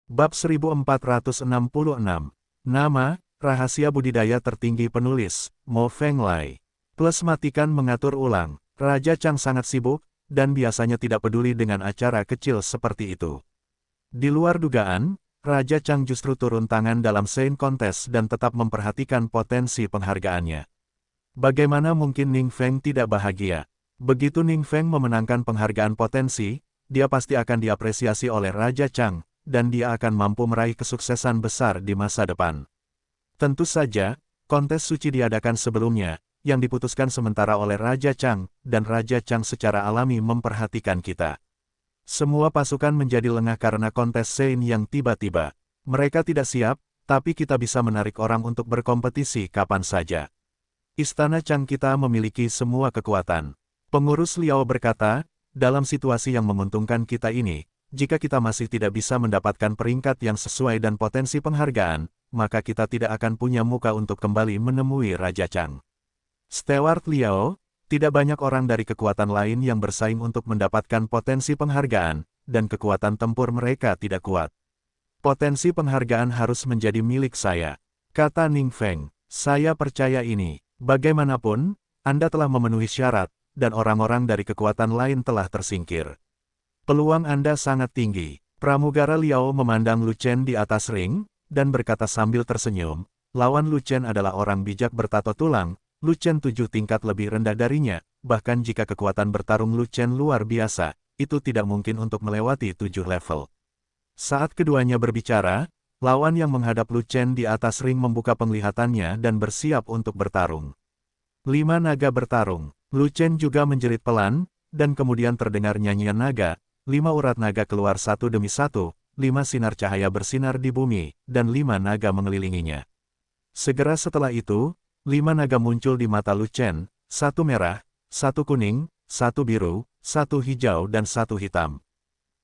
Bab 1466. Nama, rahasia budidaya tertinggi penulis, Mo Fenglai. Plus matikan mengatur ulang. Raja Chang sangat sibuk, dan biasanya tidak peduli dengan acara kecil seperti itu. Di luar dugaan, Raja Chang justru turun tangan dalam Sein Kontes dan tetap memperhatikan potensi penghargaannya. Bagaimana mungkin Ning Feng tidak bahagia? Begitu Ning Feng memenangkan penghargaan potensi, dia pasti akan diapresiasi oleh Raja Chang, dan dia akan mampu meraih kesuksesan besar di masa depan. Tentu saja, kontes suci diadakan sebelumnya, yang diputuskan sementara oleh Raja Chang, dan Raja Chang secara alami memperhatikan kita. Semua pasukan menjadi lengah karena kontes Sein yang tiba-tiba. Mereka tidak siap, tapi kita bisa menarik orang untuk berkompetisi kapan saja. Istana Chang kita memiliki semua kekuatan. Pengurus Liao berkata, dalam situasi yang menguntungkan kita ini, jika kita masih tidak bisa mendapatkan peringkat yang sesuai dan potensi penghargaan, maka kita tidak akan punya muka untuk kembali menemui Raja Chang. Steward Liao, tidak banyak orang dari kekuatan lain yang bersaing untuk mendapatkan potensi penghargaan, dan kekuatan tempur mereka tidak kuat. Potensi penghargaan harus menjadi milik saya, kata Ning Feng. Saya percaya ini. Bagaimanapun, Anda telah memenuhi syarat, dan orang-orang dari kekuatan lain telah tersingkir. Peluang Anda sangat tinggi. Pramugara Liao memandang Lu Chen di atas ring, dan berkata sambil tersenyum, lawan Lu Chen adalah orang bijak bertato tulang. Lu Chen 7 tingkat lebih rendah darinya, bahkan jika kekuatan bertarung Lu Chen luar biasa, itu tidak mungkin untuk melewati 7 level. Saat keduanya berbicara, lawan yang menghadap Lu Chen di atas ring membuka penglihatannya dan bersiap untuk bertarung. 5 naga bertarung. Lu Chen juga menjerit pelan, dan kemudian terdengar nyanyian naga. 5 urat naga keluar satu demi satu, 5 sinar cahaya bersinar di bumi, dan 5 naga mengelilinginya. Segera setelah itu, 5 naga muncul di mata Lu Chen, 1 merah, 1 kuning, 1 biru, 1 hijau dan 1 hitam.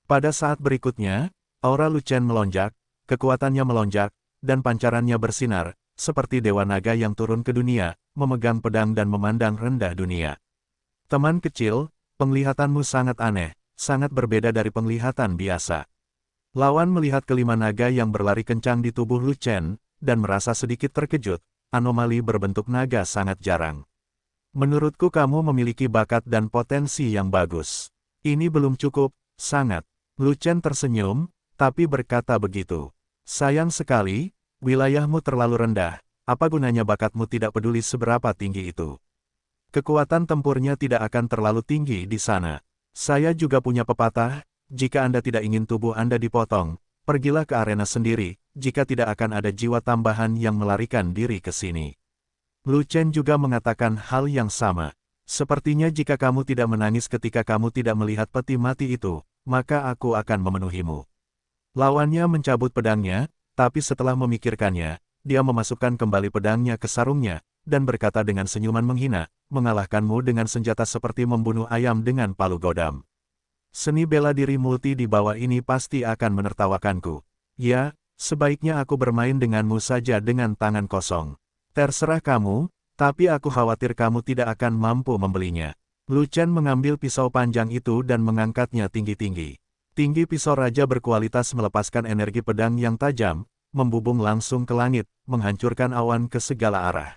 Pada saat berikutnya, aura Lu Chen melonjak, kekuatannya melonjak, dan pancarannya bersinar, seperti dewa naga yang turun ke dunia, memegang pedang dan memandang rendah dunia. Teman kecil, penglihatanmu sangat aneh. Sangat berbeda dari penglihatan biasa. Lawan melihat kelima naga yang berlari kencang di tubuh Lu Chen, dan merasa sedikit terkejut. Anomali berbentuk naga sangat jarang. Menurutku kamu memiliki bakat dan potensi yang bagus. Ini belum cukup, sangat. Lu Chen tersenyum, tapi berkata begitu. Sayang sekali, wilayahmu terlalu rendah. Apa gunanya bakatmu tidak peduli seberapa tinggi itu? Kekuatan tempurnya tidak akan terlalu tinggi di sana. Saya juga punya pepatah, jika Anda tidak ingin tubuh Anda dipotong, pergilah ke arena sendiri, jika tidak akan ada jiwa tambahan yang melarikan diri ke sini. Lu Chen juga mengatakan hal yang sama. Sepertinya jika kamu tidak menangis ketika kamu tidak melihat peti mati itu, maka aku akan memenuhimu. Lawannya mencabut pedangnya, tapi setelah memikirkannya, dia memasukkan kembali pedangnya ke sarungnya, dan berkata dengan senyuman menghina, mengalahkanmu dengan senjata seperti membunuh ayam dengan palu godam. Seni bela diri multi di bawah ini pasti akan menertawakanku. Ya, sebaiknya aku bermain denganmu saja dengan tangan kosong. Terserah kamu, tapi aku khawatir kamu tidak akan mampu membelinya. Lu Chen mengambil pisau panjang itu dan mengangkatnya tinggi-tinggi. Tinggi pisau raja berkualitas melepaskan energi pedang yang tajam, membubung langsung ke langit, menghancurkan awan ke segala arah.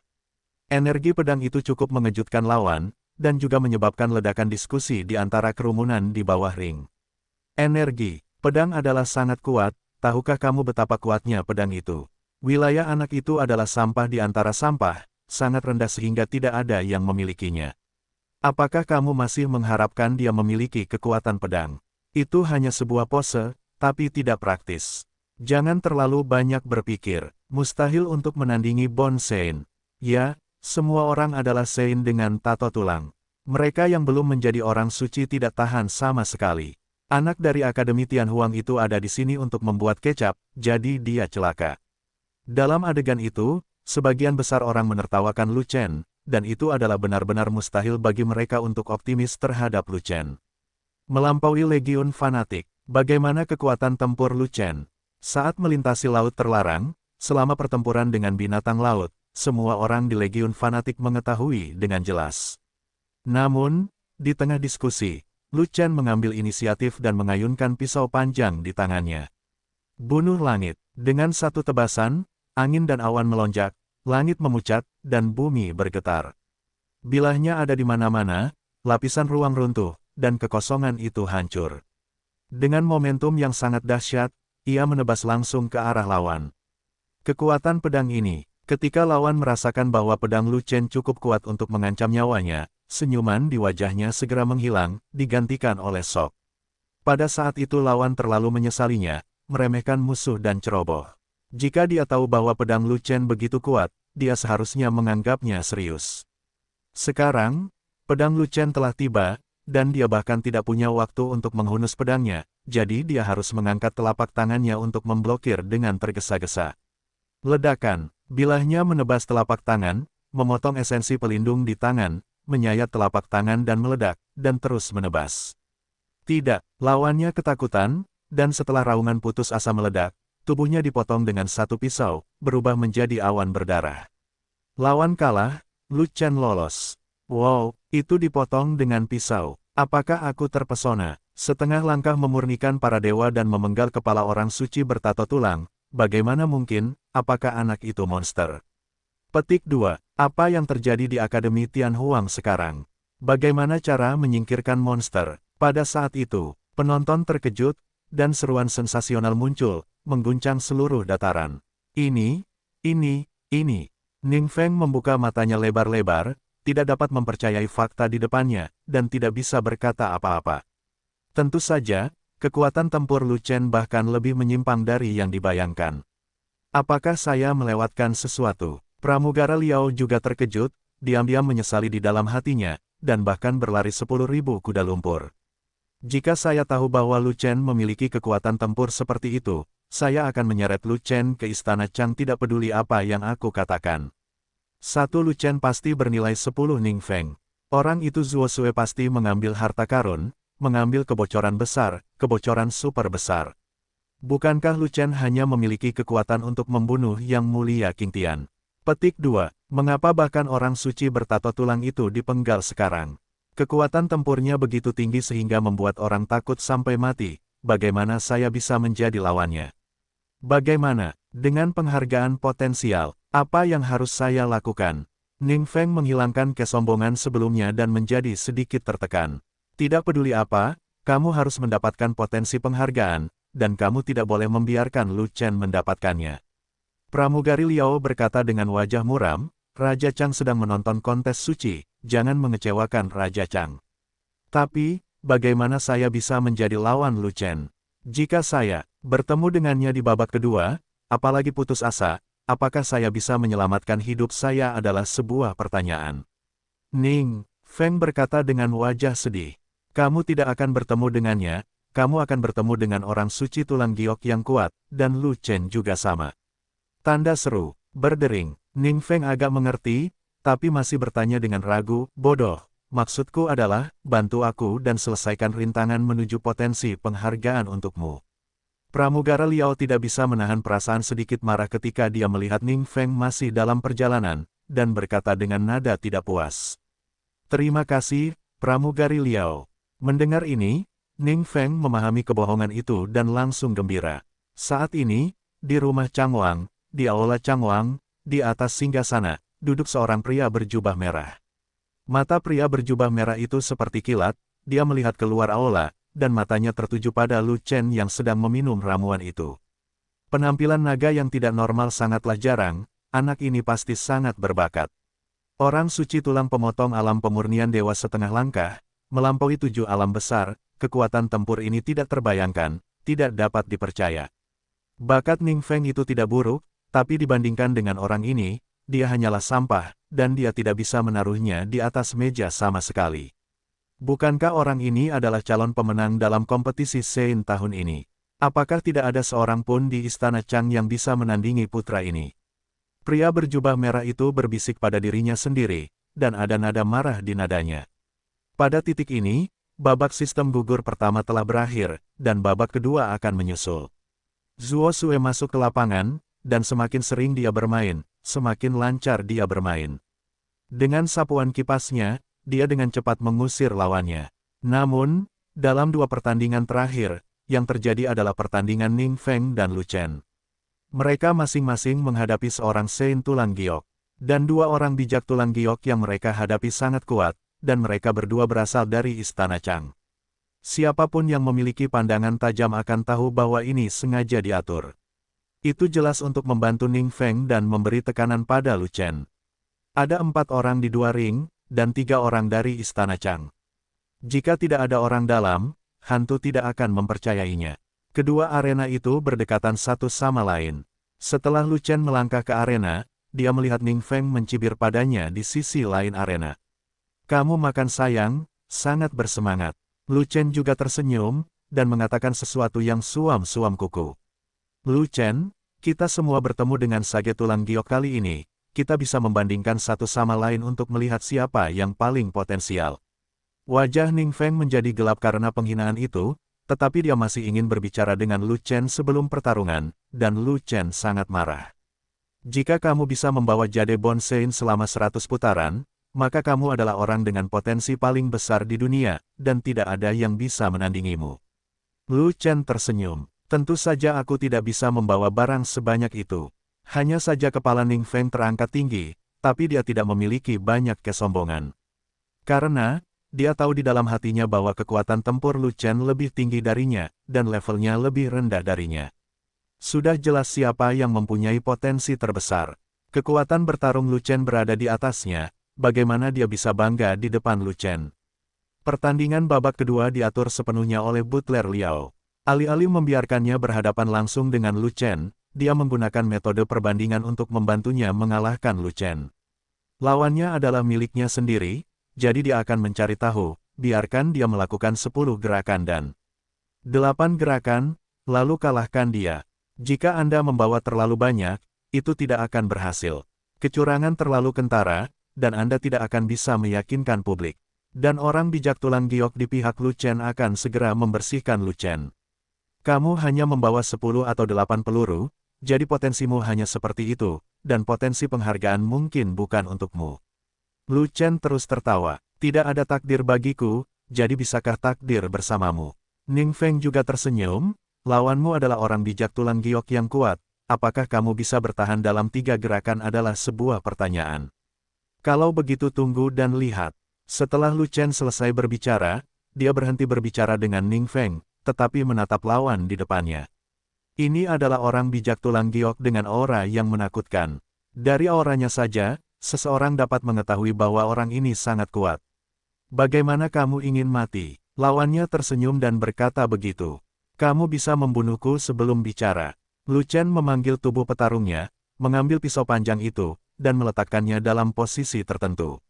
Energi pedang itu cukup mengejutkan lawan, dan juga menyebabkan ledakan diskusi di antara kerumunan di bawah ring. Energi pedang adalah sangat kuat, tahukah kamu betapa kuatnya pedang itu? Wilayah anak itu adalah sampah di antara sampah, sangat rendah sehingga tidak ada yang memilikinya. Apakah kamu masih mengharapkan dia memiliki kekuatan pedang? Itu hanya sebuah pose, tapi tidak praktis. Jangan terlalu banyak berpikir, mustahil untuk menandingi Bon Sein. Ya, semua orang adalah Sein dengan tato tulang. Mereka yang belum menjadi orang suci tidak tahan sama sekali. Anak dari Akademi Tianhuang itu ada di sini untuk membuat kecap, jadi dia celaka. Dalam adegan itu, sebagian besar orang menertawakan Lu Chen, dan itu adalah benar-benar mustahil bagi mereka untuk optimis terhadap Lu Chen. Melampaui legiun fanatik, bagaimana kekuatan tempur Lu Chen? Saat melintasi laut terlarang, selama pertempuran dengan binatang laut, semua orang di legiun fanatik mengetahui dengan jelas. Namun, di tengah diskusi, Lu Chen mengambil inisiatif dan mengayunkan pisau panjang di tangannya. Bunuh langit. Dengan satu tebasan, angin dan awan melonjak, langit memucat, dan bumi bergetar. Bilahnya ada di mana-mana, lapisan ruang runtuh, dan kekosongan itu hancur. Dengan momentum yang sangat dahsyat, ia menebas langsung ke arah lawan. Kekuatan pedang ini, ketika lawan merasakan bahwa pedang Lu Chen cukup kuat untuk mengancam nyawanya, senyuman di wajahnya segera menghilang, digantikan oleh shock. Pada saat itu lawan terlalu menyesalinya, meremehkan musuh dan ceroboh. Jika dia tahu bahwa pedang Lu Chen begitu kuat, dia seharusnya menganggapnya serius. Sekarang, pedang Lu Chen telah tiba, dan dia bahkan tidak punya waktu untuk menghunus pedangnya, jadi dia harus mengangkat telapak tangannya untuk memblokir dengan tergesa-gesa. Ledakan, bilahnya menebas telapak tangan, memotong esensi pelindung di tangan, menyayat telapak tangan dan meledak, dan terus menebas. Tidak, lawannya ketakutan, dan setelah raungan putus asa meledak, tubuhnya dipotong dengan satu pisau, berubah menjadi awan berdarah. Lawan kalah, Lu Chen lolos. Wow, itu dipotong dengan pisau. Apakah aku terpesona? Setengah langkah memurnikan para dewa dan memenggal kepala orang suci bertato tulang. Bagaimana mungkin, apakah anak itu monster? Petik 2. Apa yang terjadi di Akademi Tianhuang sekarang? Bagaimana cara menyingkirkan monster? Pada saat itu, penonton terkejut, dan seruan sensasional muncul, mengguncang seluruh dataran. Ini. Ning Feng membuka matanya lebar-lebar, tidak dapat mempercayai fakta di depannya, dan tidak bisa berkata apa-apa. Tentu saja, kekuatan tempur Lu Chen bahkan lebih menyimpang dari yang dibayangkan. Apakah saya melewatkan sesuatu? Pramugara Liao juga terkejut, diam-diam menyesali di dalam hatinya, dan bahkan berlari 10.000 kuda lumpur. Jika saya tahu bahwa Lu Chen memiliki kekuatan tempur seperti itu, saya akan menyeret Lu Chen ke istana Chang tidak peduli apa yang aku katakan. Satu Lu Chen pasti bernilai 10 Ning Feng. Orang itu Zuo Sue pasti mengambil harta karun, mengambil kebocoran besar, kebocoran super besar. Bukankah Lu Chen hanya memiliki kekuatan untuk membunuh yang mulia Qing Tian? Petik 2. Mengapa bahkan orang suci bertato tulang itu dipenggal sekarang? Kekuatan tempurnya begitu tinggi sehingga membuat orang takut sampai mati. Bagaimana saya bisa menjadi lawannya? Bagaimana, dengan penghargaan potensial, apa yang harus saya lakukan? Ning Feng menghilangkan kesombongan sebelumnya dan menjadi sedikit tertekan. Tidak peduli apa, kamu harus mendapatkan potensi penghargaan, dan kamu tidak boleh membiarkan Lu Chen mendapatkannya. Pramugari Liao berkata dengan wajah muram, Raja Chang sedang menonton kontes suci, jangan mengecewakan Raja Chang. Tapi, bagaimana saya bisa menjadi lawan Lu Chen? Jika saya bertemu dengannya di babak kedua, apalagi putus asa, apakah saya bisa menyelamatkan hidup saya adalah sebuah pertanyaan. Ning Feng berkata dengan wajah sedih. Kamu tidak akan bertemu dengannya, kamu akan bertemu dengan orang suci tulang giok yang kuat, dan Lu Chen juga sama. Tanda seru, berdering. Ning Feng agak mengerti, tapi masih bertanya dengan ragu, bodoh. Maksudku adalah, bantu aku dan selesaikan rintangan menuju potensi penghargaan untukmu. Pramugara Liao tidak bisa menahan perasaan sedikit marah ketika dia melihat Ning Feng masih dalam perjalanan, dan berkata dengan nada tidak puas. Terima kasih, Pramugari Liao. Mendengar ini, Ning Feng memahami kebohongan itu dan langsung gembira. Saat ini, di rumah Changwang, di aula Changwang, di atas singgasana, duduk seorang pria berjubah merah. Mata pria berjubah merah itu seperti kilat, dia melihat keluar aula, dan matanya tertuju pada Lu Chen yang sedang meminum ramuan itu. Penampilan naga yang tidak normal sangatlah jarang, anak ini pasti sangat berbakat. Orang suci tulang pemotong alam pemurnian dewa setengah langkah, melampaui 7 alam besar, kekuatan tempur ini tidak terbayangkan, tidak dapat dipercaya. Bakat Ning Feng itu tidak buruk, tapi dibandingkan dengan orang ini, dia hanyalah sampah, dan dia tidak bisa menaruhnya di atas meja sama sekali. Bukankah orang ini adalah calon pemenang dalam kompetisi Sein tahun ini? Apakah tidak ada seorang pun di istana Chang yang bisa menandingi putra ini? Pria berjubah merah itu berbisik pada dirinya sendiri, dan ada nada marah di nadanya. Pada titik ini, babak sistem gugur pertama telah berakhir, dan babak kedua akan menyusul. Zuo Sue masuk ke lapangan, dan semakin sering dia bermain, semakin lancar dia bermain. Dengan sapuan kipasnya, dia dengan cepat mengusir lawannya. Namun, dalam 2 pertandingan terakhir, yang terjadi adalah pertandingan Ning Feng dan Lu Chen. Mereka masing-masing menghadapi seorang Saint tulang giok, dan dua orang bijak tulang giok yang mereka hadapi sangat kuat, dan mereka berdua berasal dari Istana Chang. Siapapun yang memiliki pandangan tajam akan tahu bahwa ini sengaja diatur. Itu jelas untuk membantu Ning Feng dan memberi tekanan pada Lu Chen. Ada 4 orang di 2 ring, dan 3 orang dari Istana Chang. Jika tidak ada orang dalam, hantu tidak akan mempercayainya. Kedua arena itu berdekatan satu sama lain. Setelah Lu Chen melangkah ke arena, dia melihat Ning Feng mencibir padanya di sisi lain arena. "Kamu makan sayang, sangat bersemangat." Lu Chen juga tersenyum, dan mengatakan sesuatu yang suam-suam kuku. "Lu Chen, kita semua bertemu dengan sage tulang giok kali ini, kita bisa membandingkan satu sama lain untuk melihat siapa yang paling potensial." Wajah Ning Feng menjadi gelap karena penghinaan itu, tetapi dia masih ingin berbicara dengan Lu Chen sebelum pertarungan, dan Lu Chen sangat marah. "Jika kamu bisa membawa Jade Bonsein selama 100 putaran, maka kamu adalah orang dengan potensi paling besar di dunia, dan tidak ada yang bisa menandingimu." Lu Chen tersenyum. "Tentu saja aku tidak bisa membawa barang sebanyak itu." Hanya saja kepala Ning Feng terangkat tinggi, tapi dia tidak memiliki banyak kesombongan. Karena, dia tahu di dalam hatinya bahwa kekuatan tempur Lu Chen lebih tinggi darinya, dan levelnya lebih rendah darinya. Sudah jelas siapa yang mempunyai potensi terbesar. Kekuatan bertarung Lu Chen berada di atasnya, bagaimana dia bisa bangga di depan Lu Chen? Pertandingan babak kedua diatur sepenuhnya oleh Butler Liao. Alih-alih membiarkannya berhadapan langsung dengan Lu Chen, dia menggunakan metode perbandingan untuk membantunya mengalahkan Lu Chen. Lawannya adalah miliknya sendiri, jadi dia akan mencari tahu, biarkan dia melakukan 10 gerakan dan 8 gerakan, lalu kalahkan dia. Jika Anda membawa terlalu banyak, itu tidak akan berhasil. Kecurangan terlalu kentara, dan Anda tidak akan bisa meyakinkan publik. Dan orang bijak tulang giok di pihak Lu Chen akan segera membersihkan Lu Chen. Kamu hanya membawa 10 atau 8 peluru, jadi potensimu hanya seperti itu, dan potensi penghargaan mungkin bukan untukmu. Lu Chen terus tertawa. "Tidak ada takdir bagiku, jadi bisakah takdir bersamamu?" Ning Feng juga tersenyum. "Lawanmu adalah orang bijak tulang giok yang kuat, apakah kamu bisa bertahan dalam 3 gerakan adalah sebuah pertanyaan. Kalau begitu tunggu dan lihat." Setelah Lu Chen selesai berbicara, dia berhenti berbicara dengan Ning Feng, tetapi menatap lawan di depannya. Ini adalah orang bijak tulang giok dengan aura yang menakutkan. Dari auranya saja, seseorang dapat mengetahui bahwa orang ini sangat kuat. "Bagaimana kamu ingin mati?" Lawannya tersenyum dan berkata begitu. "Kamu bisa membunuhku sebelum bicara." Lu Chen memanggil tubuh petarungnya, mengambil pisau panjang itu, dan meletakkannya dalam posisi tertentu.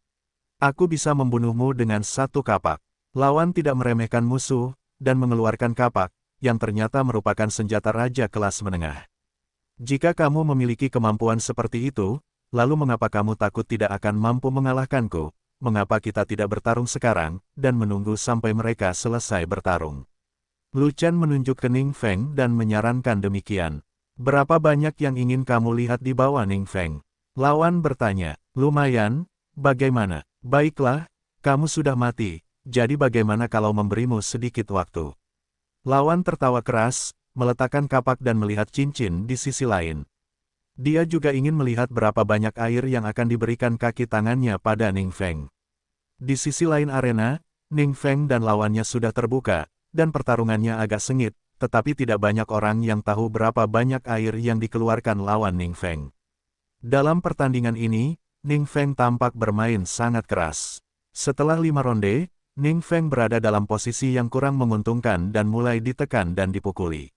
"Aku bisa membunuhmu dengan 1 kapak." Lawan tidak meremehkan musuh, dan mengeluarkan kapak, yang ternyata merupakan senjata raja kelas menengah. "Jika kamu memiliki kemampuan seperti itu, lalu mengapa kamu takut tidak akan mampu mengalahkanku? Mengapa kita tidak bertarung sekarang, dan menunggu sampai mereka selesai bertarung?" Lu Chen menunjuk ke Ning Feng dan menyarankan demikian. "Berapa banyak yang ingin kamu lihat di bawah Ning Feng?" Lawan bertanya. "Lumayan, bagaimana?" "Baiklah, kamu sudah mati, jadi bagaimana kalau memberimu sedikit waktu?" Lawan tertawa keras, meletakkan kapak dan melihat cincin di sisi lain. Dia juga ingin melihat berapa banyak air yang akan diberikan kaki tangannya pada Ning Feng. Di sisi lain arena, Ning Feng dan lawannya sudah terbuka, dan pertarungannya agak sengit, tetapi tidak banyak orang yang tahu berapa banyak air yang dikeluarkan lawan Ning Feng. Dalam pertandingan ini, Ning Feng tampak bermain sangat keras. Setelah 5 ronde, Ning Feng berada dalam posisi yang kurang menguntungkan dan mulai ditekan dan dipukuli.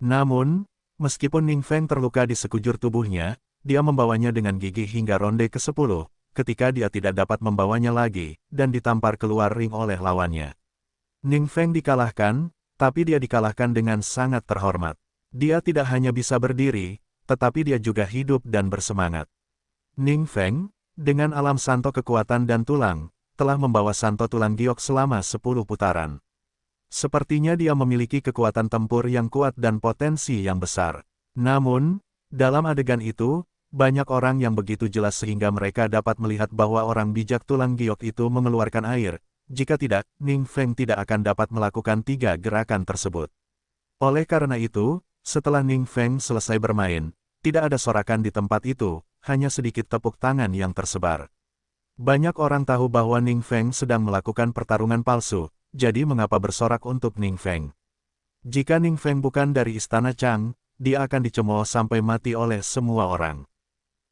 Namun, meskipun Ning Feng terluka di sekujur tubuhnya, dia membawanya dengan gigih hingga ronde ke-10, ketika dia tidak dapat membawanya lagi, dan ditampar keluar ring oleh lawannya. Ning Feng dikalahkan, tapi dia dikalahkan dengan sangat terhormat. Dia tidak hanya bisa berdiri, tetapi dia juga hidup dan bersemangat. Ning Feng, dengan alam santo kekuatan dan tulang, telah membawa santo tulang giok selama 10 putaran. Sepertinya dia memiliki kekuatan tempur yang kuat dan potensi yang besar. Namun, dalam adegan itu, banyak orang yang begitu jelas sehingga mereka dapat melihat bahwa orang bijak tulang giok itu mengeluarkan air. Jika tidak, Ning Feng tidak akan dapat melakukan 3 gerakan tersebut. Oleh karena itu, setelah Ning Feng selesai bermain, tidak ada sorakan di tempat itu, hanya sedikit tepuk tangan yang tersebar. Banyak orang tahu bahwa Ning Feng sedang melakukan pertarungan palsu, jadi mengapa bersorak untuk Ning Feng? Jika Ning Feng bukan dari Istana Chang, dia akan dicemooh sampai mati oleh semua orang.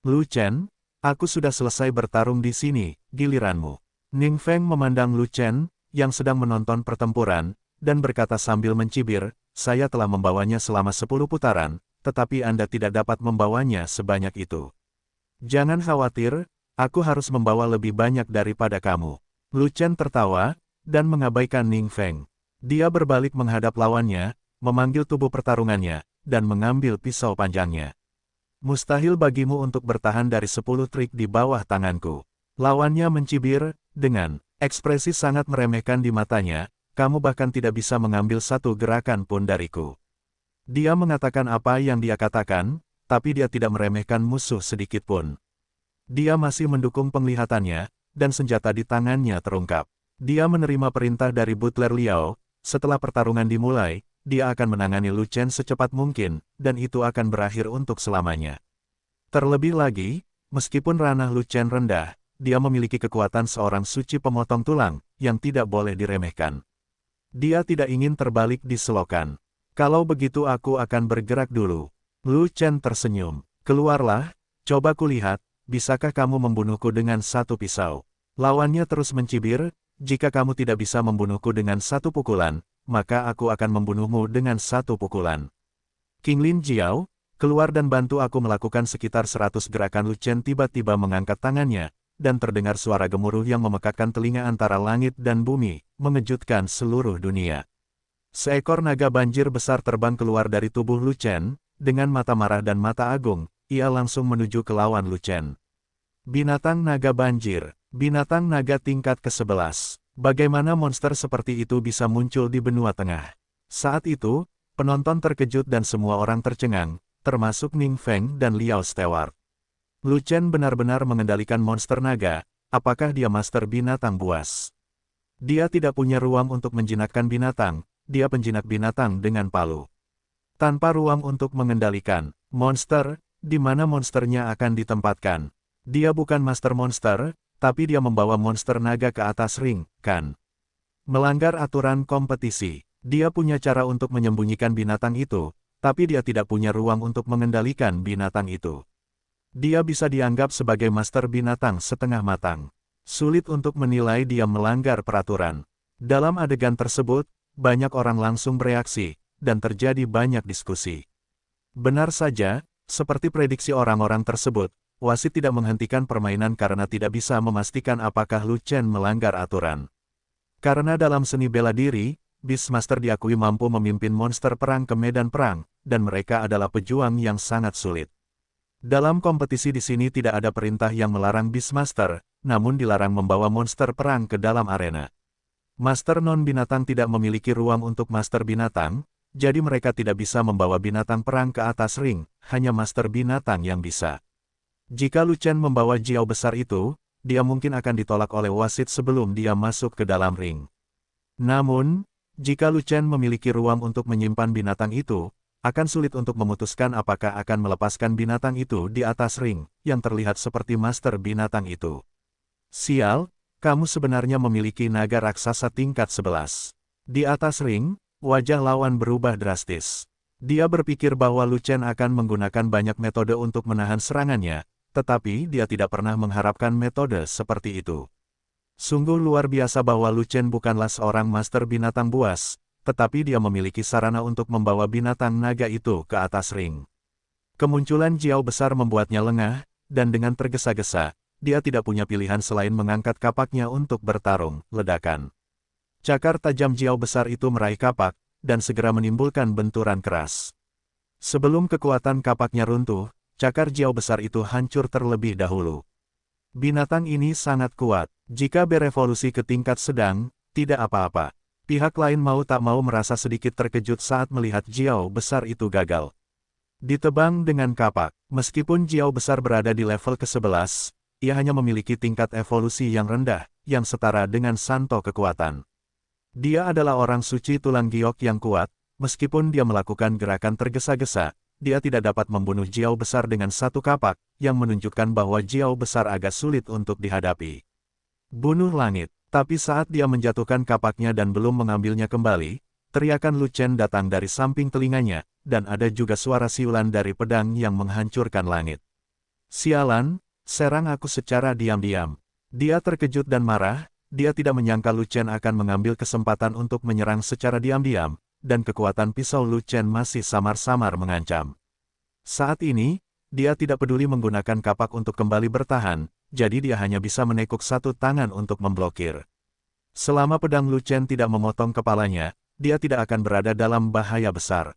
Lu Chen, aku sudah selesai bertarung di sini, giliranmu. Ning Feng memandang Lu Chen, yang sedang menonton pertempuran, dan berkata sambil mencibir, saya telah membawanya selama 10 putaran, tetapi Anda tidak dapat membawanya sebanyak itu. Jangan khawatir, aku harus membawa lebih banyak daripada kamu. Lu Chen tertawa, dan mengabaikan Ning Feng. Dia berbalik menghadap lawannya, memanggil tubuh pertarungannya, dan mengambil pisau panjangnya. Mustahil bagimu untuk bertahan dari 10 trik di bawah tanganku. Lawannya mencibir, dengan ekspresi sangat meremehkan di matanya, kamu bahkan tidak bisa mengambil satu gerakan pun dariku. Dia mengatakan apa yang dia katakan, tapi dia tidak meremehkan musuh sedikit pun. Dia masih mendukung penglihatannya, dan senjata di tangannya terungkap. Dia menerima perintah dari Butler Liao, setelah pertarungan dimulai, dia akan menangani Lu Chen secepat mungkin, dan itu akan berakhir untuk selamanya. Terlebih lagi, meskipun ranah Lu Chen rendah, dia memiliki kekuatan seorang suci pemotong tulang, yang tidak boleh diremehkan. Dia tidak ingin terbalik di selokan. Kalau begitu aku akan bergerak dulu. Lu Chen tersenyum. Keluarlah, coba kulihat, bisakah kamu membunuhku dengan satu pisau? Lawannya terus mencibir, jika kamu tidak bisa membunuhku dengan satu pukulan, maka aku akan membunuhmu dengan satu pukulan. King Lin Jiao, keluar dan bantu aku melakukan sekitar 100 gerakan. Lu Chen tiba-tiba mengangkat tangannya, dan terdengar suara gemuruh yang memekakkan telinga antara langit dan bumi, mengejutkan seluruh dunia. Seekor naga banjir besar terbang keluar dari tubuh Lu Chen, dengan mata marah dan mata agung, ia langsung menuju ke lawan Lu Chen. Binatang naga banjir, binatang naga tingkat ke-11. Bagaimana monster seperti itu bisa muncul di benua tengah? Saat itu, penonton terkejut dan semua orang tercengang, termasuk Ning Feng dan Liao Stewart. Lu Chen benar-benar mengendalikan monster naga, apakah dia master binatang buas? Dia tidak punya ruang untuk menjinakkan binatang, dia penjinak binatang dengan palu. Tanpa ruang untuk mengendalikan monster, di mana monsternya akan ditempatkan. Dia bukan master monster, tapi dia membawa monster naga ke atas ring, kan? Melanggar aturan kompetisi. Dia punya cara untuk menyembunyikan binatang itu, tapi dia tidak punya ruang untuk mengendalikan binatang itu. Dia bisa dianggap sebagai master binatang setengah matang. Sulit untuk menilai dia melanggar peraturan. Dalam adegan tersebut, banyak orang langsung bereaksi, dan terjadi banyak diskusi. Benar saja, seperti prediksi orang-orang tersebut, wasit tidak menghentikan permainan karena tidak bisa memastikan apakah Lu Chen melanggar aturan. Karena dalam seni bela diri, Beastmaster diakui mampu memimpin monster perang ke medan perang, dan mereka adalah pejuang yang sangat sulit. Dalam kompetisi di sini tidak ada perintah yang melarang Beastmaster, namun dilarang membawa monster perang ke dalam arena. Master non-binatang tidak memiliki ruang untuk master binatang, jadi mereka tidak bisa membawa binatang perang ke atas ring, hanya master binatang yang bisa. Jika Lu Chen membawa Jiao besar itu, dia mungkin akan ditolak oleh wasit sebelum dia masuk ke dalam ring. Namun, jika Lu Chen memiliki ruang untuk menyimpan binatang itu, akan sulit untuk memutuskan apakah akan melepaskan binatang itu di atas ring, yang terlihat seperti master binatang itu. Sial, kamu sebenarnya memiliki naga raksasa tingkat 11. Di atas ring, wajah lawan berubah drastis. Dia berpikir bahwa Lu Chen akan menggunakan banyak metode untuk menahan serangannya, tetapi dia tidak pernah mengharapkan metode seperti itu. Sungguh luar biasa bahwa Lu Chen bukanlah seorang master binatang buas, tetapi dia memiliki sarana untuk membawa binatang naga itu ke atas ring. Kemunculan Jiao besar membuatnya lengah, dan dengan tergesa-gesa, dia tidak punya pilihan selain mengangkat kapaknya untuk bertarung. Ledakan. Cakar tajam Jiao besar itu meraih kapak, dan segera menimbulkan benturan keras. Sebelum kekuatan kapaknya runtuh, cakar Jiao besar itu hancur terlebih dahulu. Binatang ini sangat kuat. Jika berevolusi ke tingkat sedang, tidak apa-apa. Pihak lain mau tak mau merasa sedikit terkejut saat melihat Jiao besar itu gagal. Ditebang dengan kapak, meskipun Jiao besar berada di level ke-11, ia hanya memiliki tingkat evolusi yang rendah, yang setara dengan Santo kekuatan. Dia adalah orang suci tulang giok yang kuat, meskipun dia melakukan gerakan tergesa-gesa, dia tidak dapat membunuh Jiao besar dengan satu kapak, yang menunjukkan bahwa Jiao besar agak sulit untuk dihadapi. Bunuh langit. Tapi saat dia menjatuhkan kapaknya dan belum mengambilnya kembali, teriakan Lu Chen datang dari samping telinganya, dan ada juga suara siulan dari pedang yang menghancurkan langit. Sialan, serang aku secara diam-diam. Dia terkejut dan marah, dia tidak menyangka Lu Chen akan mengambil kesempatan untuk menyerang secara diam-diam, dan kekuatan pisau Lu Chen masih samar-samar mengancam. Saat ini, dia tidak peduli menggunakan kapak untuk kembali bertahan, jadi dia hanya bisa menekuk satu tangan untuk memblokir. Selama pedang Lu Chen tidak memotong kepalanya, dia tidak akan berada dalam bahaya besar.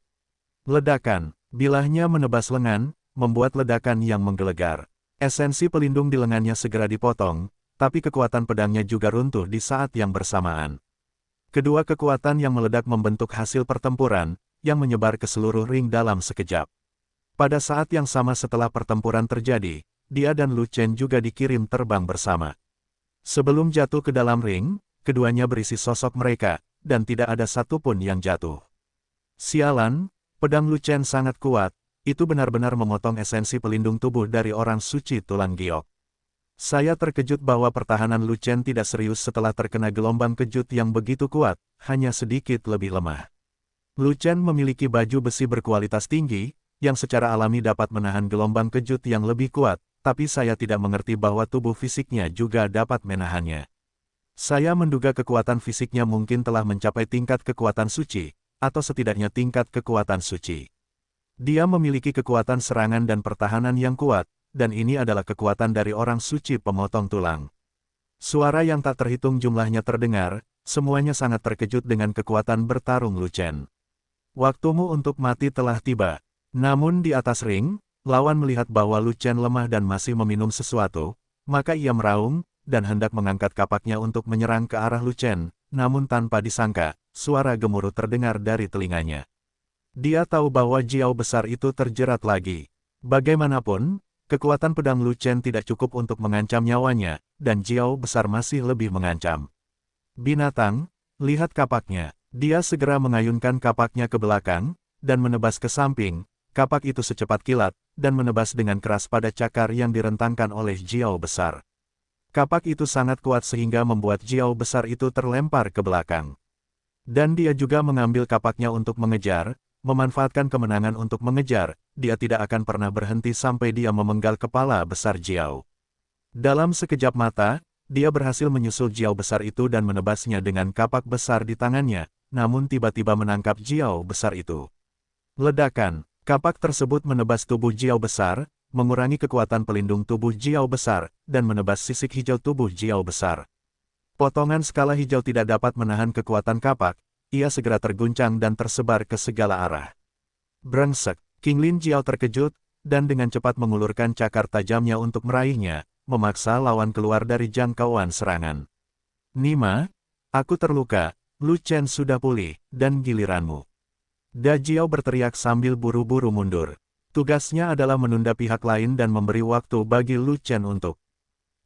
Ledakan, bilahnya menebas lengan, membuat ledakan yang menggelegar. Esensi pelindung di lengannya segera dipotong, tapi kekuatan pedangnya juga runtuh di saat yang bersamaan. Kedua kekuatan yang meledak membentuk hasil pertempuran, yang menyebar ke seluruh ring dalam sekejap. Pada saat yang sama setelah pertempuran terjadi, dia dan Lu Chen juga dikirim terbang bersama. Sebelum jatuh ke dalam ring, keduanya berisi sosok mereka, dan tidak ada satupun yang jatuh. Sialan, pedang Lu Chen sangat kuat, itu benar-benar memotong esensi pelindung tubuh dari orang suci tulang giok. Saya terkejut bahwa pertahanan Lu Chen tidak serius setelah terkena gelombang kejut yang begitu kuat, hanya sedikit lebih lemah. Lu Chen memiliki baju besi berkualitas tinggi, yang secara alami dapat menahan gelombang kejut yang lebih kuat, tapi saya tidak mengerti bahwa tubuh fisiknya juga dapat menahannya. Saya menduga kekuatan fisiknya mungkin telah mencapai tingkat kekuatan suci, atau setidaknya tingkat kekuatan suci. Dia memiliki kekuatan serangan dan pertahanan yang kuat, dan ini adalah kekuatan dari orang suci pemotong tulang. Suara yang tak terhitung jumlahnya terdengar, semuanya sangat terkejut dengan kekuatan bertarung Lu Chen. Waktumu untuk mati telah tiba. Namun di atas ring, lawan melihat bahwa Lu Chen lemah dan masih meminum sesuatu, maka ia meraung, dan hendak mengangkat kapaknya untuk menyerang ke arah Lu Chen, namun tanpa disangka, suara gemuruh terdengar dari telinganya. Dia tahu bahwa Jiao besar itu terjerat lagi. Bagaimanapun, kekuatan pedang Lu Chen tidak cukup untuk mengancam nyawanya, dan Jiao besar masih lebih mengancam. Binatang, lihat kapaknya. Dia segera mengayunkan kapaknya ke belakang, dan menebas ke samping. Kapak itu secepat kilat, dan menebas dengan keras pada cakar yang direntangkan oleh Jiao besar. Kapak itu sangat kuat sehingga membuat Jiao besar itu terlempar ke belakang. Dan dia juga mengambil kapaknya untuk mengejar, memanfaatkan kemenangan untuk mengejar, dia tidak akan pernah berhenti sampai dia memenggal kepala besar Jiao. Dalam sekejap mata, dia berhasil menyusul Jiao besar itu dan menebasnya dengan kapak besar di tangannya, namun tiba-tiba menangkap Jiao besar itu. Ledakan. Kapak tersebut menebas tubuh Jiao besar, mengurangi kekuatan pelindung tubuh Jiao besar, dan menebas sisik hijau tubuh Jiao besar. Potongan skala hijau tidak dapat menahan kekuatan kapak, ia segera terguncang dan tersebar ke segala arah. Brengsek, King Lin Jiao terkejut, dan dengan cepat mengulurkan cakar tajamnya untuk meraihnya, memaksa lawan keluar dari jangkauan serangan. Nima, aku terluka, Lu Chen sudah pulih, dan giliranmu. Da Jiao berteriak sambil buru-buru mundur. Tugasnya adalah menunda pihak lain dan memberi waktu bagi Lu Chen untuk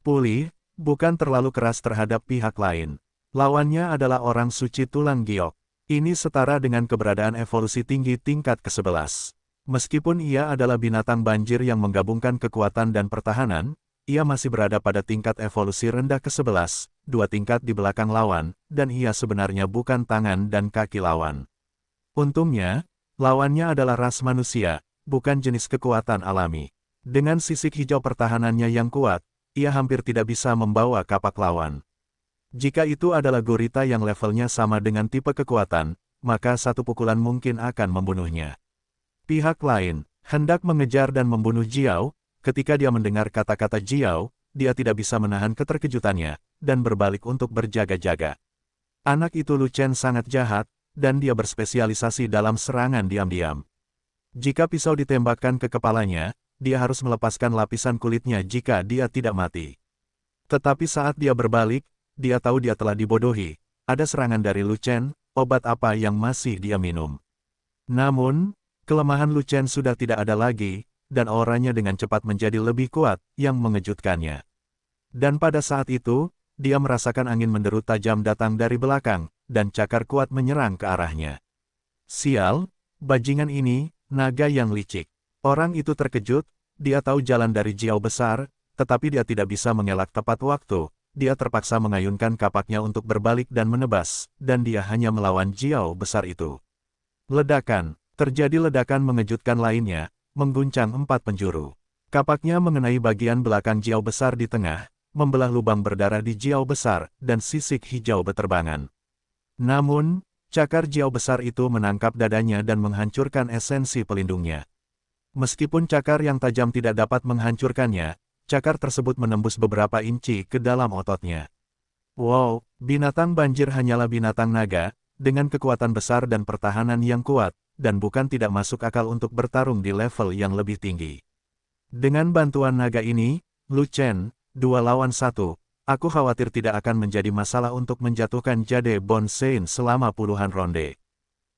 pulih, bukan terlalu keras terhadap pihak lain. Lawannya adalah orang suci tulang giok. Ini setara dengan keberadaan evolusi tinggi tingkat ke-11. Meskipun ia adalah binatang banjir yang menggabungkan kekuatan dan pertahanan, ia masih berada pada tingkat evolusi rendah ke-11, 2 tingkat di belakang lawan, dan ia sebenarnya bukan tangan dan kaki lawan. Untungnya, lawannya adalah ras manusia, bukan jenis kekuatan alami. Dengan sisik hijau pertahanannya yang kuat, ia hampir tidak bisa membawa kapak lawan. Jika itu adalah gurita yang levelnya sama dengan tipe kekuatan, maka satu pukulan mungkin akan membunuhnya. Pihak lain, hendak mengejar dan membunuh Jiao, ketika dia mendengar kata-kata Jiao, dia tidak bisa menahan keterkejutannya, dan berbalik untuk berjaga-jaga. Anak itu Lu Chen sangat jahat, dan dia berspesialisasi dalam serangan diam-diam. Jika pisau ditembakkan ke kepalanya, dia harus melepaskan lapisan kulitnya jika dia tidak mati. Tetapi saat dia berbalik, dia tahu dia telah dibodohi. Ada serangan dari Lu Chen, obat apa yang masih dia minum. Namun, kelemahan Lu Chen sudah tidak ada lagi, dan auranya dengan cepat menjadi lebih kuat, yang mengejutkannya. Dan pada saat itu, dia merasakan angin menderu tajam datang dari belakang, dan cakar kuat menyerang ke arahnya. Sial, bajingan ini, naga yang licik. Orang itu terkejut, dia tahu jalan dari Jiao besar, tetapi dia tidak bisa mengelak tepat waktu. Dia terpaksa mengayunkan kapaknya untuk berbalik dan menebas, dan dia hanya melawan Jiao besar itu. Ledakan, terjadi ledakan mengejutkan lainnya, mengguncang 4 penjuru. Kapaknya mengenai bagian belakang Jiao besar di tengah, membelah lubang berdarah di Jiao besar, dan sisik hijau beterbangan. Namun, cakar Jiao besar itu menangkap dadanya dan menghancurkan esensi pelindungnya. Meskipun cakar yang tajam tidak dapat menghancurkannya, cakar tersebut menembus beberapa inci ke dalam ototnya. Wow, binatang banjir hanyalah binatang naga, dengan kekuatan besar dan pertahanan yang kuat, dan bukan tidak masuk akal untuk bertarung di level yang lebih tinggi. Dengan bantuan naga ini, Lu Chen, 2 lawan 1, aku khawatir tidak akan menjadi masalah untuk menjatuhkan Jade Bonsein selama puluhan ronde.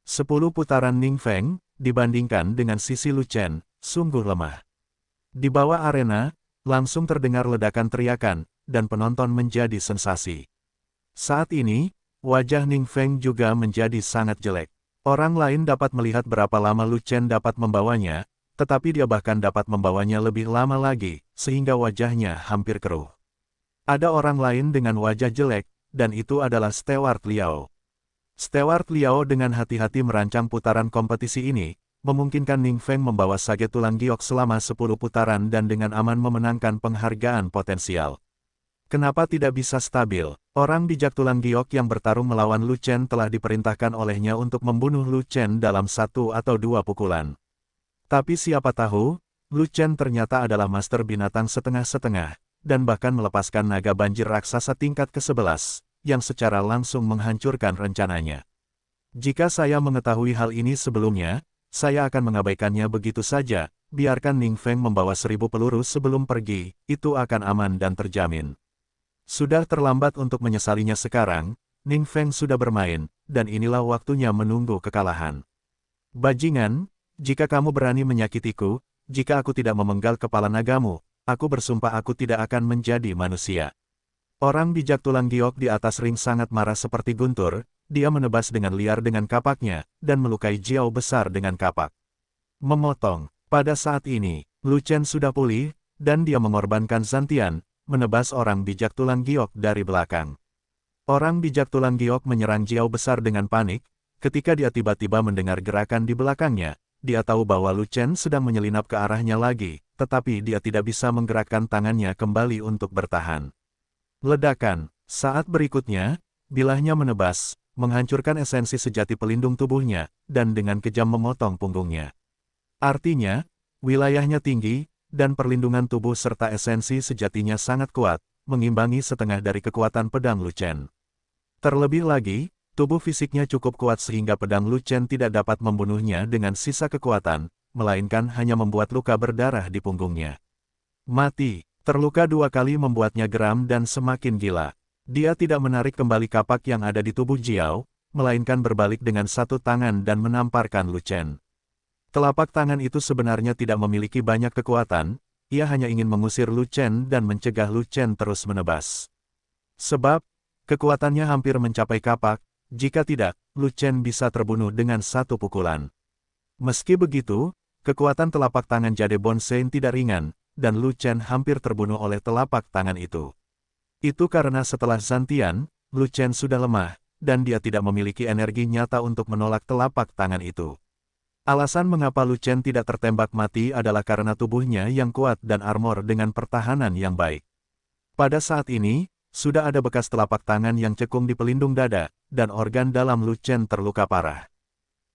10 putaran Ning Feng, dibandingkan dengan sisi Lu Chen, sungguh lemah. Di bawah arena, langsung terdengar ledakan teriakan, dan penonton menjadi sensasi. Saat ini, wajah Ning Feng juga menjadi sangat jelek. Orang lain dapat melihat berapa lama Lu Chen dapat membawanya, tetapi dia bahkan dapat membawanya lebih lama lagi, sehingga wajahnya hampir keruh. Ada orang lain dengan wajah jelek, dan itu adalah Stewart Liao. Stewart Liao dengan hati-hati merancang putaran kompetisi ini, memungkinkan Ning Feng membawa sage tulang giok selama 10 putaran dan dengan aman memenangkan penghargaan potensial. Kenapa tidak bisa stabil? Orang bijak tulang giok yang bertarung melawan Lu Chen telah diperintahkan olehnya untuk membunuh Lu Chen dalam 1 atau 2 pukulan. Tapi siapa tahu, Lu Chen ternyata adalah master binatang setengah-setengah, dan bahkan melepaskan naga banjir raksasa tingkat ke-11, yang secara langsung menghancurkan rencananya. Jika saya mengetahui hal ini sebelumnya, saya akan mengabaikannya begitu saja, biarkan Ning Feng membawa 1000 peluru sebelum pergi, itu akan aman dan terjamin. Sudah terlambat untuk menyesalinya sekarang, Ning Feng sudah bermain, dan inilah waktunya menunggu kekalahan. Bajingan, jika kamu berani menyakitiku, jika aku tidak memenggal kepala nagamu, aku bersumpah aku tidak akan menjadi manusia. Orang bijak tulang giok di atas ring sangat marah seperti guntur, dia menebas dengan liar dengan kapaknya, dan melukai Jiao besar dengan kapak. Memotong, pada saat ini, Lu Chen sudah pulih, dan dia mengorbankan Zantian, menebas orang bijak tulang giok dari belakang. Orang bijak tulang giok menyerang Jiao besar dengan panik, ketika dia tiba-tiba mendengar gerakan di belakangnya. Dia tahu bahwa Lu Chen sedang menyelinap ke arahnya lagi, tetapi dia tidak bisa menggerakkan tangannya kembali untuk bertahan. Ledakan, saat berikutnya, bilahnya menebas, menghancurkan esensi sejati pelindung tubuhnya, dan dengan kejam memotong punggungnya. Artinya, wilayahnya tinggi, dan perlindungan tubuh serta esensi sejatinya sangat kuat, mengimbangi setengah dari kekuatan pedang Lu Chen. Terlebih lagi, tubuh fisiknya cukup kuat sehingga pedang Lu Chen tidak dapat membunuhnya dengan sisa kekuatan, melainkan hanya membuat luka berdarah di punggungnya. Mati, terluka 2 kali membuatnya geram dan semakin gila. Dia tidak menarik kembali kapak yang ada di tubuh Jiao, melainkan berbalik dengan 1 tangan dan menamparkan Lu Chen. Telapak tangan itu sebenarnya tidak memiliki banyak kekuatan, ia hanya ingin mengusir Lu Chen dan mencegah Lu Chen terus menebas. Sebab, kekuatannya hampir mencapai kapak. Jika tidak, Lu Chen bisa terbunuh dengan 1 pukulan. Meski begitu, kekuatan telapak tangan Jade Bonsein tidak ringan, dan Lu Chen hampir terbunuh oleh telapak tangan itu. Itu karena setelah Zantian, Lu Chen sudah lemah, dan dia tidak memiliki energi nyata untuk menolak telapak tangan itu. Alasan mengapa Lu Chen tidak tertembak mati adalah karena tubuhnya yang kuat dan armor dengan pertahanan yang baik. Pada saat ini, sudah ada bekas telapak tangan yang cekung di pelindung dada, dan organ dalam Lu Chen terluka parah.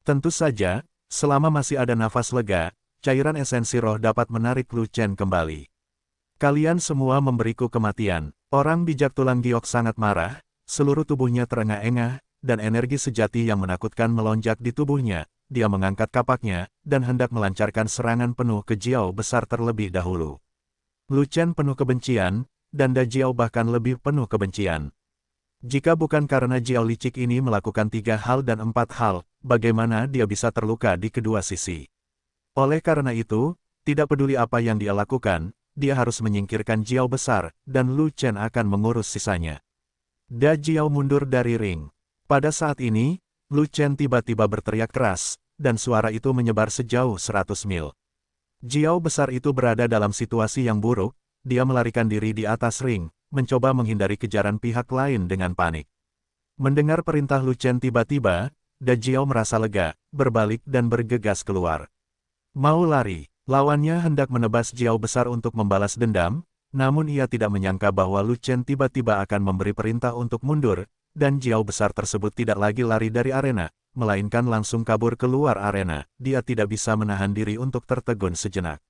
Tentu saja, selama masih ada nafas lega, cairan esensi roh dapat menarik Lu Chen kembali. Kalian semua memberiku kematian. Orang bijak tulang giok sangat marah, seluruh tubuhnya terengah-engah, dan energi sejati yang menakutkan melonjak di tubuhnya. Dia mengangkat kapaknya, dan hendak melancarkan serangan penuh ke Jiao besar terlebih dahulu. Lu Chen penuh kebencian, dan Da Jiao bahkan lebih penuh kebencian. Jika bukan karena Jiao licik ini melakukan 3 hal dan 4 hal, bagaimana dia bisa terluka di kedua sisi? Oleh karena itu, tidak peduli apa yang dia lakukan, dia harus menyingkirkan Jiao besar, dan Lu Chen akan mengurus sisanya. Da Jiao mundur dari ring. Pada saat ini, Lu Chen tiba-tiba berteriak keras, dan suara itu menyebar sejauh 100 mil. Jiao besar itu berada dalam situasi yang buruk, dia melarikan diri di atas ring, mencoba menghindari kejaran pihak lain dengan panik. Mendengar perintah Lu Chen tiba-tiba, Da Jiao merasa lega, berbalik dan bergegas keluar. Mau lari, lawannya hendak menebas Jiao besar untuk membalas dendam, namun ia tidak menyangka bahwa Lu Chen tiba-tiba akan memberi perintah untuk mundur, dan Jiao besar tersebut tidak lagi lari dari arena, melainkan langsung kabur keluar arena. Dia tidak bisa menahan diri untuk tertegun sejenak.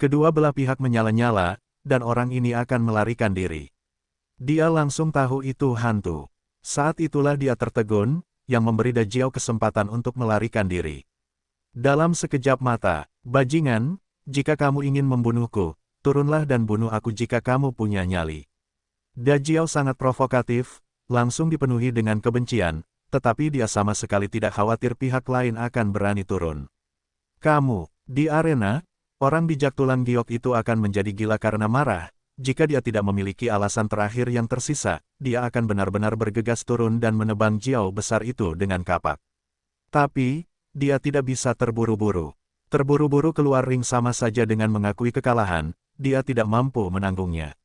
Kedua belah pihak menyala-nyala, dan orang ini akan melarikan diri. Dia langsung tahu itu hantu. Saat itulah dia tertegun, yang memberi Da Jiao kesempatan untuk melarikan diri. Dalam sekejap mata, bajingan, jika kamu ingin membunuhku, turunlah dan bunuh aku jika kamu punya nyali. Da Jiao sangat provokatif, langsung dipenuhi dengan kebencian, tetapi dia sama sekali tidak khawatir pihak lain akan berani turun. Kamu, di arena, orang bijak tulang giok itu akan menjadi gila karena marah. Jika dia tidak memiliki alasan terakhir yang tersisa, dia akan benar-benar bergegas turun dan menebang Jiao besar itu dengan kapak. Tapi, dia tidak bisa terburu-buru. Terburu-buru keluar ring sama saja dengan mengakui kekalahan, dia tidak mampu menanggungnya.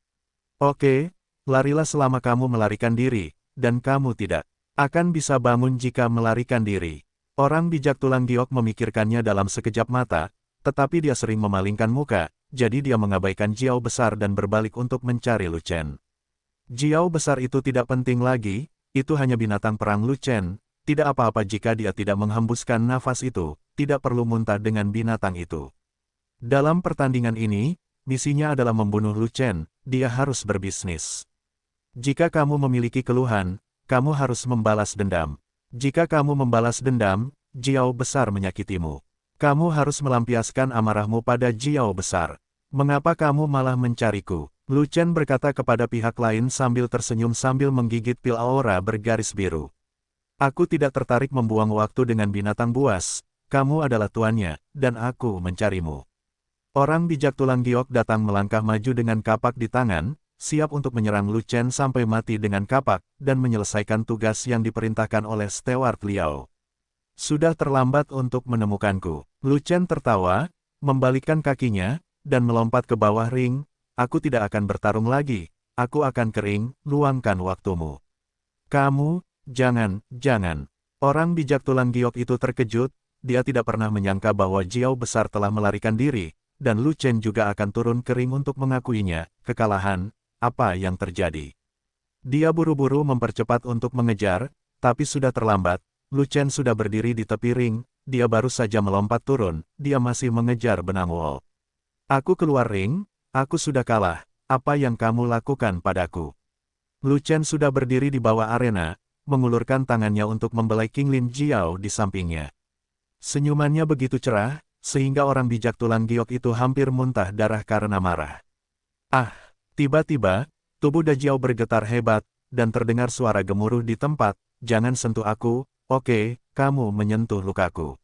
Oke, larilah selama kamu melarikan diri, dan kamu tidak akan bisa bangun jika melarikan diri. Orang bijak tulang giok memikirkannya dalam sekejap mata, tetapi dia sering memalingkan muka, jadi dia mengabaikan Jiao besar dan berbalik untuk mencari Lu Chen. Jiao besar itu tidak penting lagi, itu hanya binatang perang Lu Chen, tidak apa-apa jika dia tidak menghembuskan nafas itu, tidak perlu muntah dengan binatang itu. Dalam pertandingan ini, misinya adalah membunuh Lu Chen, dia harus berbisnis. Jika kamu memiliki keluhan, kamu harus membalas dendam. Jika kamu membalas dendam, Jiao besar menyakitimu. Kamu harus melampiaskan amarahmu pada Jiao besar. Mengapa kamu malah mencariku? Lu Chen berkata kepada pihak lain sambil tersenyum sambil menggigit pil aura bergaris biru. Aku tidak tertarik membuang waktu dengan binatang buas, kamu adalah tuannya, dan aku mencarimu. Orang bijak tulang giok datang melangkah maju dengan kapak di tangan, siap untuk menyerang Lu Chen sampai mati dengan kapak, dan menyelesaikan tugas yang diperintahkan oleh Steward Liao. Sudah terlambat untuk menemukanku. Lu Chen tertawa, membalikkan kakinya, dan melompat ke bawah ring. Aku tidak akan bertarung lagi, aku akan kering, luangkan waktumu. Kamu, jangan. Orang bijak tulang giok itu terkejut, dia tidak pernah menyangka bahwa Jiao besar telah melarikan diri, dan Lu Chen juga akan turun ke ring untuk mengakuinya, kekalahan, apa yang terjadi. Dia buru-buru mempercepat untuk mengejar, tapi sudah terlambat, Lu Chen sudah berdiri di tepi ring, dia baru saja melompat turun, dia masih mengejar benang wol. Aku keluar ring, aku sudah kalah, apa yang kamu lakukan padaku? Lu Chen sudah berdiri di bawah arena, mengulurkan tangannya untuk membelai King Lin Jiao di sampingnya. Senyumannya begitu cerah, sehingga orang bijak tulang giok itu hampir muntah darah karena marah. Ah, tiba-tiba, tubuh Da Jiao bergetar hebat, dan terdengar suara gemuruh di tempat, jangan sentuh aku, oke, kamu menyentuh lukaku.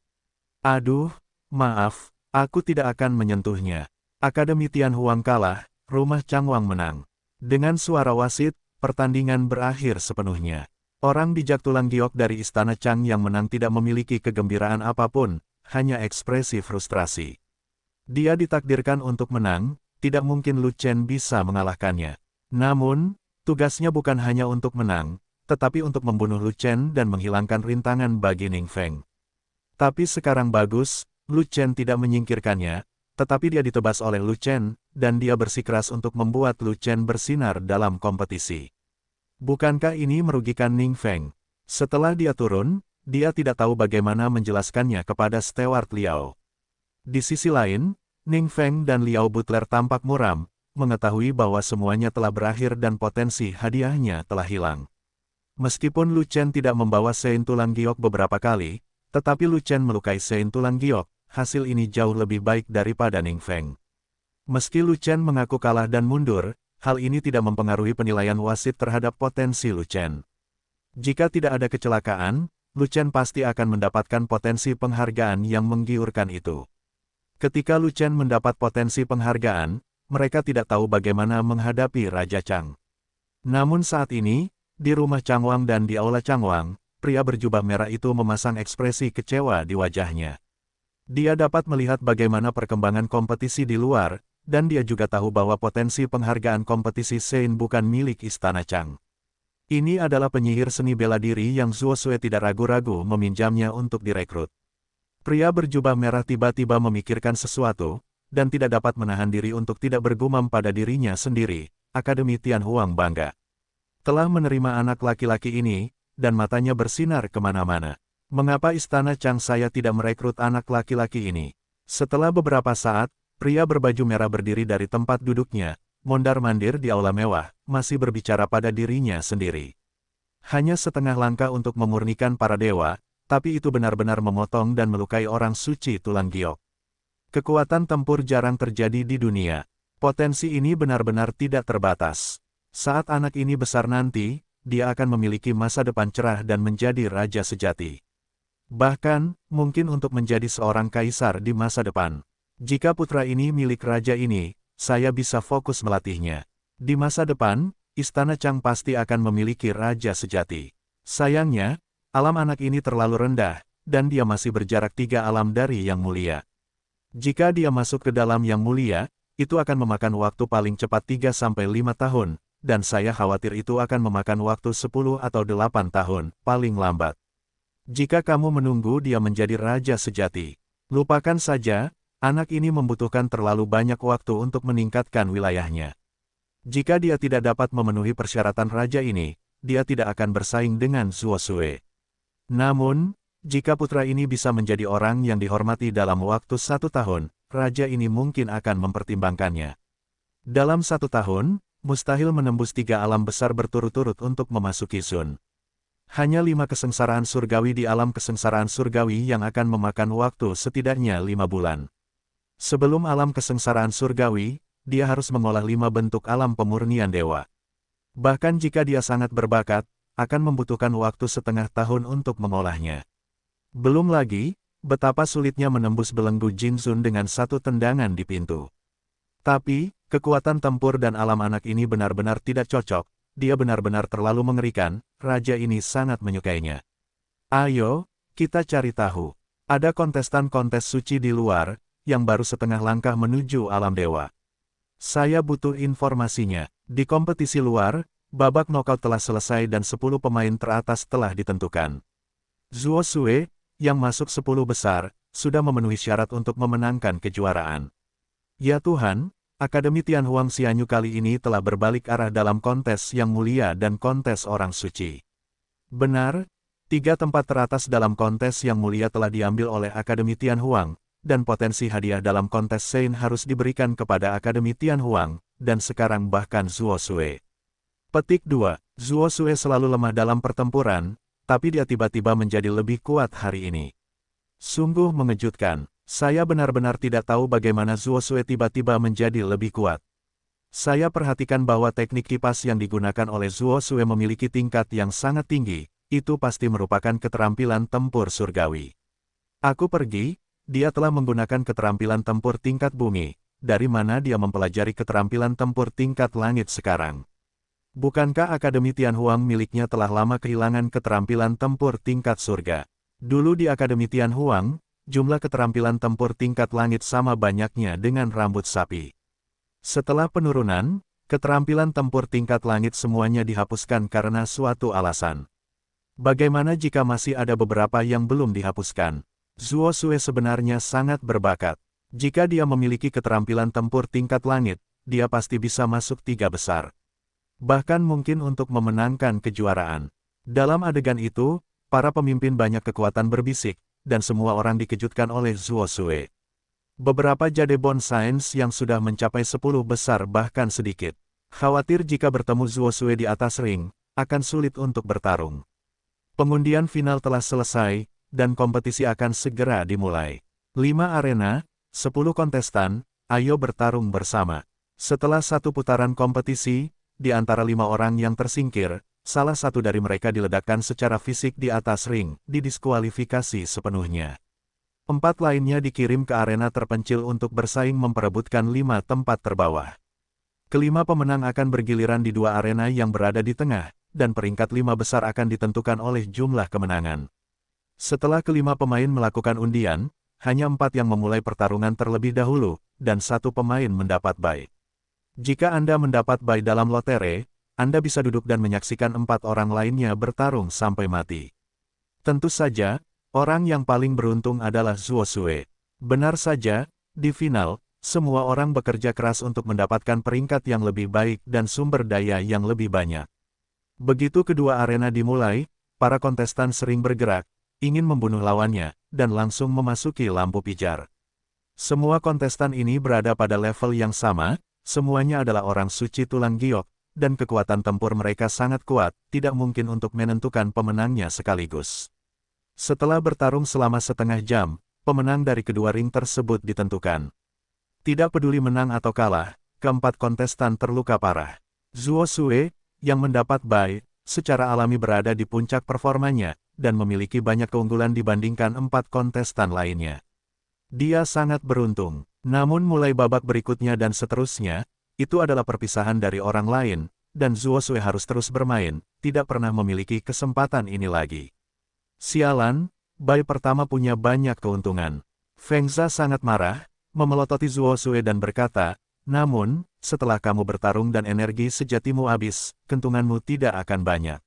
Aduh, maaf. Aku tidak akan menyentuhnya. Akademi Tian Huang kalah, rumah Changwang menang. Dengan suara wasit, pertandingan berakhir sepenuhnya. Orang bijak tulang giok dari Istana Chang yang menang tidak memiliki kegembiraan apapun, hanya ekspresi frustrasi. Dia ditakdirkan untuk menang, tidak mungkin Lu Chen bisa mengalahkannya. Namun, tugasnya bukan hanya untuk menang, tetapi untuk membunuh Lu Chen dan menghilangkan rintangan bagi Ning Feng. Tapi sekarang bagus, Lu Chen tidak menyingkirkannya, tetapi dia ditebas oleh Lu Chen, dan dia bersikeras untuk membuat Lu Chen bersinar dalam kompetisi. Bukankah ini merugikan Ning Feng? Setelah dia turun, dia tidak tahu bagaimana menjelaskannya kepada Steward Liao. Di sisi lain, Ning Feng dan Liao Butler tampak muram, mengetahui bahwa semuanya telah berakhir dan potensi hadiahnya telah hilang. Meskipun Lu Chen tidak membawa sein tulang giok beberapa kali, tetapi Lu Chen melukai sein tulang giok, hasil ini jauh lebih baik daripada Ning Feng. Meski Lu Chen mengaku kalah dan mundur, hal ini tidak mempengaruhi penilaian wasit terhadap potensi Lu Chen. Jika tidak ada kecelakaan, Lu Chen pasti akan mendapatkan potensi penghargaan yang menggiurkan itu. Ketika Lu Chen mendapat potensi penghargaan, mereka tidak tahu bagaimana menghadapi Raja Chang. Namun saat ini, di rumah Changwang dan di aula Changwang, pria berjubah merah itu memasang ekspresi kecewa di wajahnya. Dia dapat melihat bagaimana perkembangan kompetisi di luar, dan dia juga tahu bahwa potensi penghargaan kompetisi Sein bukan milik Istana Chang. Ini adalah penyihir seni bela diri yang Zuo Sue tidak ragu-ragu meminjamnya untuk direkrut. Pria berjubah merah tiba-tiba memikirkan sesuatu, dan tidak dapat menahan diri untuk tidak bergumam pada dirinya sendiri. Akademi Tianhuang bangga telah menerima anak laki-laki ini, dan matanya bersinar kemana-mana. Mengapa Istana Chang saya tidak merekrut anak laki-laki ini? Setelah beberapa saat, pria berbaju merah berdiri dari tempat duduknya, mondar-mandir di aula mewah, masih berbicara pada dirinya sendiri. Hanya setengah langkah untuk memurnikan para dewa, tapi itu benar-benar memotong dan melukai orang suci tulang giok. Kekuatan tempur jarang terjadi di dunia. Potensi ini benar-benar tidak terbatas. Saat anak ini besar nanti, dia akan memiliki masa depan cerah dan menjadi raja sejati. Bahkan, mungkin untuk menjadi seorang kaisar di masa depan. Jika putra ini milik raja ini, saya bisa fokus melatihnya. Di masa depan, Istana Chang pasti akan memiliki raja sejati. Sayangnya, alam anak ini terlalu rendah, dan dia masih berjarak 3 alam dari yang mulia. Jika dia masuk ke dalam yang mulia, itu akan memakan waktu paling cepat 3-5 tahun, dan saya khawatir itu akan memakan waktu 10 atau 8 tahun, paling lambat. Jika kamu menunggu dia menjadi raja sejati, lupakan saja, anak ini membutuhkan terlalu banyak waktu untuk meningkatkan wilayahnya. Jika dia tidak dapat memenuhi persyaratan raja ini, dia tidak akan bersaing dengan Zuo Sue. Namun, jika putra ini bisa menjadi orang yang dihormati dalam waktu 1 tahun, raja ini mungkin akan mempertimbangkannya. Dalam 1 tahun, mustahil menembus 3 alam besar berturut-turut untuk memasuki Sun. Hanya 5 kesengsaraan surgawi di alam kesengsaraan surgawi yang akan memakan waktu setidaknya 5 bulan. Sebelum alam kesengsaraan surgawi, dia harus mengolah 5 bentuk alam pemurnian dewa. Bahkan jika dia sangat berbakat, akan membutuhkan waktu setengah tahun untuk mengolahnya. Belum lagi, betapa sulitnya menembus belenggu Jinzun dengan 1 tendangan di pintu. Tapi, kekuatan tempur dan alam anak ini benar-benar tidak cocok, dia benar-benar terlalu mengerikan, raja ini sangat menyukainya. Ayo, kita cari tahu. Ada kontestan-kontes suci di luar, yang baru setengah langkah menuju alam dewa. Saya butuh informasinya. Di kompetisi luar, babak knockout telah selesai dan 10 pemain teratas telah ditentukan. Zuo Sue, yang masuk 10 besar, sudah memenuhi syarat untuk memenangkan kejuaraan. Ya Tuhan, Akademi Tianhuang Xianyu kali ini telah berbalik arah dalam kontes yang mulia dan kontes orang suci. Benar, 3 tempat teratas dalam kontes yang mulia telah diambil oleh Akademi Tianhuang, dan potensi hadiah dalam kontes Sein harus diberikan kepada Akademi Tianhuang, dan sekarang bahkan Zuo Sue. Petik 2. Zuo Sue selalu lemah dalam pertempuran, tapi dia tiba-tiba menjadi lebih kuat hari ini. Sungguh mengejutkan. Saya benar-benar tidak tahu bagaimana Zuo Sue tiba-tiba menjadi lebih kuat. Saya perhatikan bahwa teknik kipas yang digunakan oleh Zuo Sue memiliki tingkat yang sangat tinggi, itu pasti merupakan keterampilan tempur surgawi. Aku pergi, dia telah menggunakan keterampilan tempur tingkat bumi, dari mana dia mempelajari keterampilan tempur tingkat langit sekarang? Bukankah Akademi Tianhuang miliknya telah lama kehilangan keterampilan tempur tingkat surga? Dulu di Akademi Tianhuang, jumlah keterampilan tempur tingkat langit sama banyaknya dengan rambut sapi. Setelah penurunan, keterampilan tempur tingkat langit semuanya dihapuskan karena suatu alasan. Bagaimana jika masih ada beberapa yang belum dihapuskan? Zuo Sue sebenarnya sangat berbakat. Jika dia memiliki keterampilan tempur tingkat langit, dia pasti bisa masuk 3 besar. Bahkan mungkin untuk memenangkan kejuaraan. Dalam adegan itu, para pemimpin banyak kekuatan berbisik, dan semua orang dikejutkan oleh Zuo Sue. Beberapa jadebon sains yang sudah mencapai 10 besar bahkan sedikit. Khawatir jika bertemu Zuo Sue di atas ring, akan sulit untuk bertarung. Pengundian final telah selesai, dan kompetisi akan segera dimulai. 5 arena, 10 kontestan, ayo bertarung bersama. Setelah 1 putaran kompetisi, di antara 5 orang yang tersingkir, salah satu dari mereka diledakkan secara fisik di atas ring, didiskualifikasi sepenuhnya. 4 lainnya dikirim ke arena terpencil untuk bersaing memperebutkan 5 tempat terbawah. Kelima pemenang akan bergiliran di 2 arena yang berada di tengah, dan peringkat 5 besar akan ditentukan oleh jumlah kemenangan. Setelah kelima pemain melakukan undian, hanya 4 yang memulai pertarungan terlebih dahulu, dan 1 pemain mendapat bye. Jika Anda mendapat bye dalam lotere, Anda bisa duduk dan menyaksikan 4 orang lainnya bertarung sampai mati. Tentu saja, orang yang paling beruntung adalah Zhuo Xue. Benar saja, di final, semua orang bekerja keras untuk mendapatkan peringkat yang lebih baik dan sumber daya yang lebih banyak. Begitu kedua arena dimulai, para kontestan sering bergerak, ingin membunuh lawannya, dan langsung memasuki lampu pijar. Semua kontestan ini berada pada level yang sama, semuanya adalah orang suci tulang giok, dan kekuatan tempur mereka sangat kuat, tidak mungkin untuk menentukan pemenangnya sekaligus. Setelah bertarung selama setengah jam, pemenang dari kedua ring tersebut ditentukan. Tidak peduli menang atau kalah, keempat kontestan terluka parah. Zhuo Xue, yang mendapat bye, secara alami berada di puncak performanya, dan memiliki banyak keunggulan dibandingkan 4 kontestan lainnya. Dia sangat beruntung. Namun mulai babak berikutnya dan seterusnya, itu adalah perpisahan dari orang lain, dan Zhuo Xue harus terus bermain, tidak pernah memiliki kesempatan ini lagi. Sialan, bye pertama punya banyak keuntungan. Feng Za sangat marah, memelototi Zhuo Xue dan berkata, namun, setelah kamu bertarung dan energi sejatimu habis, keuntunganmu tidak akan banyak.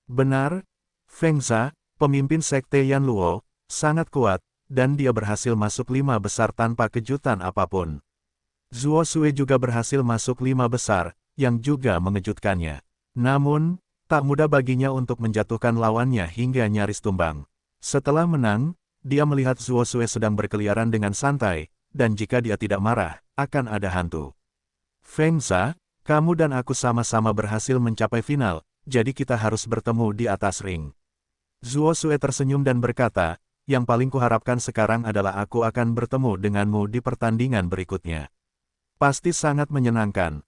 Benar, Feng Za, pemimpin sekte Yan Luo, sangat kuat, dan dia berhasil masuk 5 besar tanpa kejutan apapun. Zhuo Xue juga berhasil masuk 5 besar, yang juga mengejutkannya. Namun, tak mudah baginya untuk menjatuhkan lawannya hingga nyaris tumbang. Setelah menang, dia melihat Zhuo Xue sedang berkeliaran dengan santai, dan jika dia tidak marah, akan ada hantu. Feng Za, kamu dan aku sama-sama berhasil mencapai final, jadi kita harus bertemu di atas ring. Zhuo Xue tersenyum dan berkata, yang paling kuharapkan sekarang adalah aku akan bertemu denganmu di pertandingan berikutnya. Pasti sangat menyenangkan.